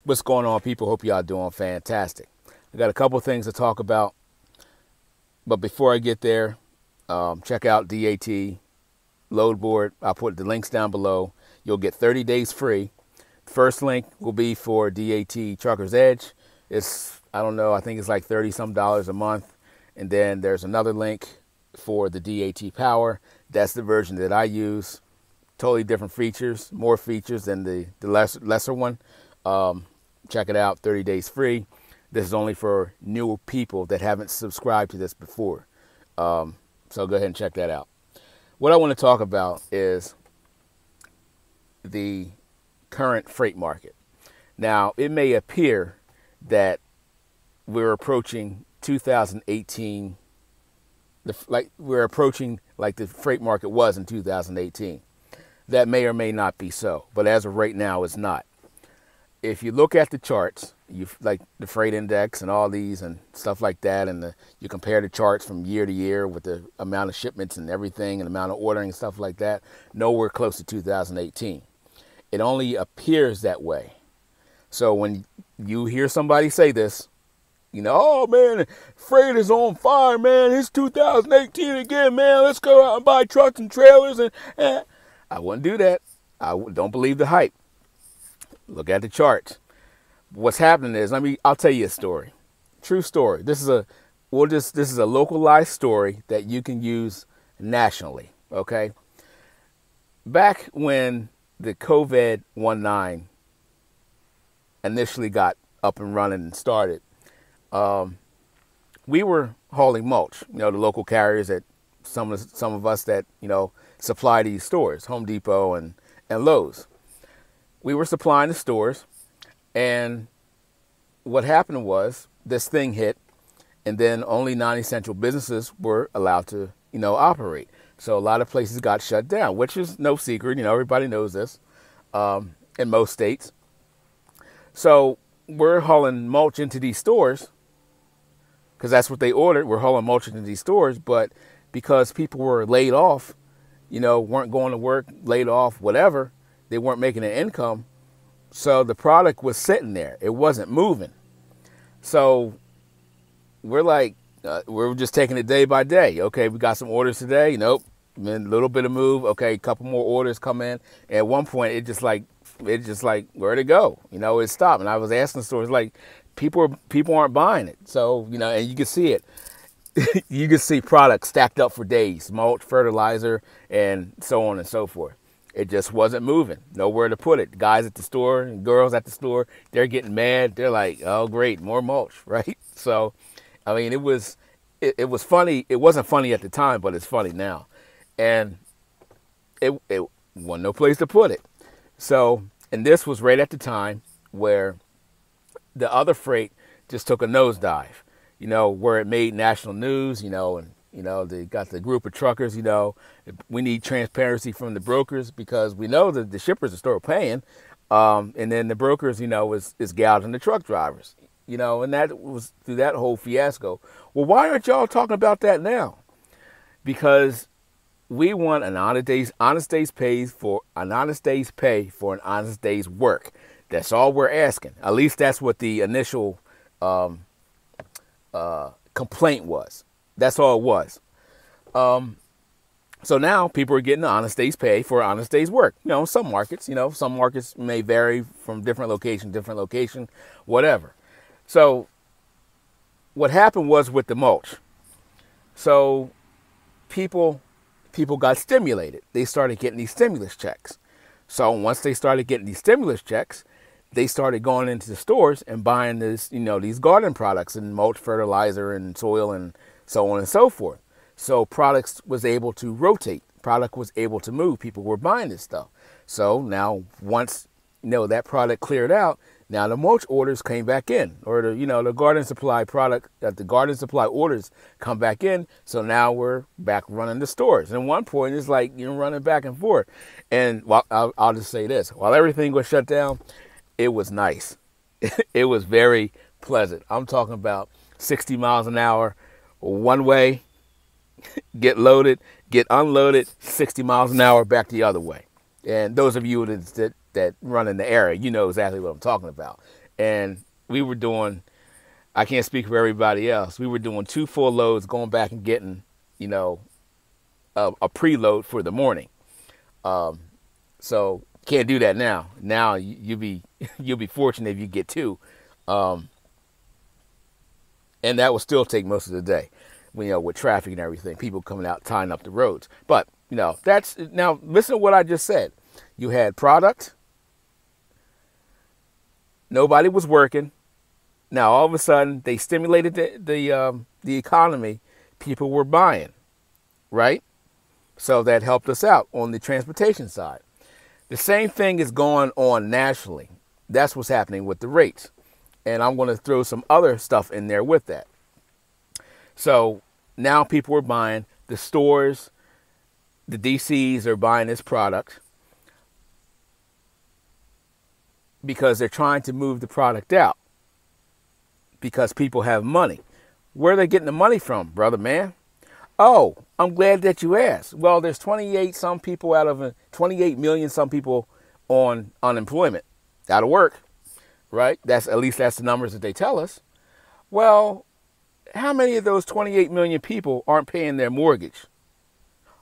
What's going on, people? Hope y'all doing fantastic. I got a couple things to talk about, but before I get there, check out DAT load board. I'll put the links down below. You'll get 30 days free. First link will be for DAT Trucker's Edge. It's, I don't know, I think it's like $30 some a month. And then there's another link for the DAT Power. That's the version that I use. Totally different features, more features than the lesser one. Check it out, 30 days free. This is only for newer people that haven't subscribed to this before. So go ahead and check that out. What I want to talk about is the current freight market. Now, it may appear that we're approaching 2018, like the freight market was in 2018. That may or may not be so, but as of right now, it's not. If you look at the charts, like the freight index and all these and stuff like that, and you compare the charts from year to year with the amount of shipments and everything and the amount of ordering and stuff like that, nowhere close to 2018. It only appears that way. So when you hear somebody say this, you know, oh man, freight is on fire, man. It's 2018 again, man. Let's go out and buy trucks and trailers. And I wouldn't do that. I don't believe the hype. Look at the charts. What's happening is, I'll tell you a story. True story. This is a localized story that you can use nationally. Okay. Back when the COVID-19 initially got up and running and started, we were hauling mulch. You know, the local carriers that some of us that, you know, supply these stores, Home Depot and Lowe's. We were supplying the stores, and what happened was this thing hit, and then only non-essential businesses were allowed to, you know, operate. So a lot of places got shut down, which is no secret. You know, everybody knows this in most states. So we're hauling mulch into these stores because that's what they ordered. We're hauling mulch into these stores, but because people were laid off, you know, weren't going to work, laid off, whatever, they weren't making an income. So the product was sitting there. It wasn't moving. So we're like, we're just taking it day by day. Okay, we got some orders today. Nope. Then a little bit of move. Okay, a couple more orders come in. And at one point, it just like, where'd it go? You know, it stopped. And I was asking the stores, like, people aren't buying it. So, you know, and you can see it. You can see products stacked up for days, mulch, fertilizer, and so on and so forth. It just wasn't moving. Nowhere to put it. Guys at the store and girls at the store, they're getting mad. They're like, oh, great, more mulch, right? So, I mean, it was funny. It wasn't funny at the time, but it's funny now. And it wasn't no place to put it. So, and this was right at the time where the other freight just took a nosedive, you know, where it made national news, you know, and you know, they got the group of truckers, you know, we need transparency from the brokers because we know that the shippers are still paying. And then the brokers, you know, is gouging the truck drivers, you know, and that was through that whole fiasco. Well, why aren't y'all talking about that now? Because we want an honest day's pay for an honest day's work. That's all we're asking. At least that's what the initial complaint was. That's all it was. So now people are getting an honest day's pay for an honest day's work. You know, some markets may vary from different location, whatever. So what happened was with the mulch. So people got stimulated. They started getting these stimulus checks. So once they started getting these stimulus checks, they started going into the stores and buying this, you know, these garden products and mulch, fertilizer, and soil, and so on and so forth. So products was able to rotate. Product was able to move. People were buying this stuff. So now once, you know, that product cleared out, now the mulch orders came back in, or the garden supply the garden supply orders come back in. So now we're back running the stores. And at one point it's like you're running back and forth. And I'll just say this: while everything was shut down, it was nice. It was very pleasant. I'm talking about 60 miles an hour one way, get loaded, get unloaded, 60 miles an hour back the other way. And those of you that run in the area, you know exactly what I'm talking about. And we were doing, I can't speak for everybody else, we were doing 2 full loads, going back and getting, you know, a preload for the morning. So can't do that now. Now you'll be you'll be fortunate if you get 2, and that will still take most of the day. You know, with traffic and everything, people coming out tying up the roads. But you know, that's now. Listen to what I just said. You had product. Nobody was working. Now all of a sudden they stimulated the economy. People were buying, right? So that helped us out on the transportation side. The same thing is going on nationally. That's what's happening with the rates. And I'm going to throw some other stuff in there with that. So now people are buying. The stores, the DCs are buying this product because they're trying to move the product out because people have money. Where are they getting the money from, brother man? Oh, I'm glad that you asked. Well, there's 28 some people out of 28 million some people on unemployment, out of work, right? That's at least that's the numbers that they tell us. Well, how many of those 28 million people aren't paying their mortgage?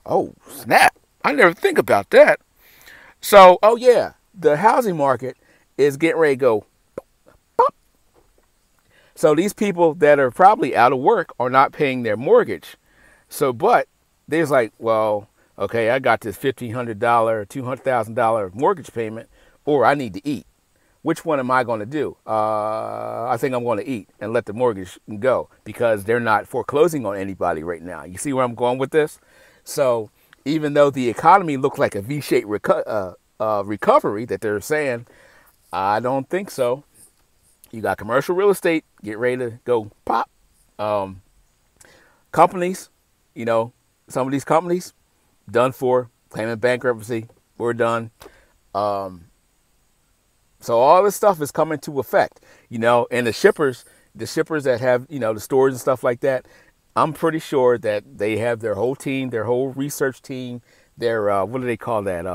Oh, snap. I never think about that. So, oh yeah, the housing market is getting ready to go pop. So these people that are probably out of work are not paying their mortgage. So, but there's like, well, okay, I got this $1,500, $200,000 mortgage payment, or I need to eat. Which one am I going to do? I think I'm going to eat and let the mortgage go because they're not foreclosing on anybody right now. You see where I'm going with this? So even though the economy looks like a V-shaped recovery that they're saying, I don't think so. You got commercial real estate, get ready to go pop. Companies, you know, some of these companies, done for, claiming bankruptcy, we're done. So all this stuff is coming to effect, you know, and the shippers that have, you know, the stores and stuff like that, I'm pretty sure that they have their whole team, their whole research team, their, what do they call that?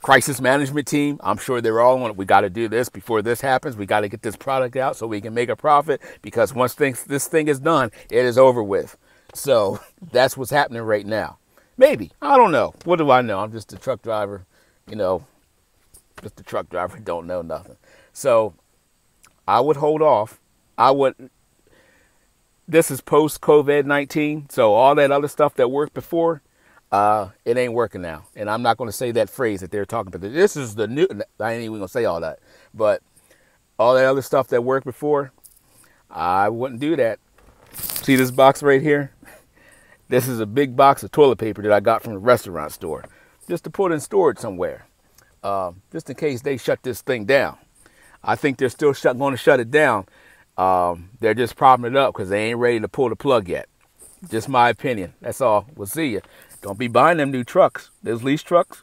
Crisis management team. I'm sure they're all on it. We got to do this before this happens. We got to get this product out so we can make a profit because once this thing is done, it is over with. So that's what's happening right now. Maybe. I don't know. What do I know? I'm just a truck driver, you know, just a truck driver. Don't know nothing. So I would hold off. This is post COVID-19. So all that other stuff that worked before, it ain't working now. And I'm not going to say that phrase that they're talking about. This is the new, I ain't even going to say all that. But all that other stuff that worked before, I wouldn't do that. See this box right here? This is a big box of toilet paper that I got from the restaurant store. Just to put in storage somewhere. Just in case they shut this thing down. I think they're still going to shut it down. They're just propping it up because they ain't ready to pull the plug yet. Just my opinion. That's all. We'll see you. Don't be buying them new trucks. Those lease trucks.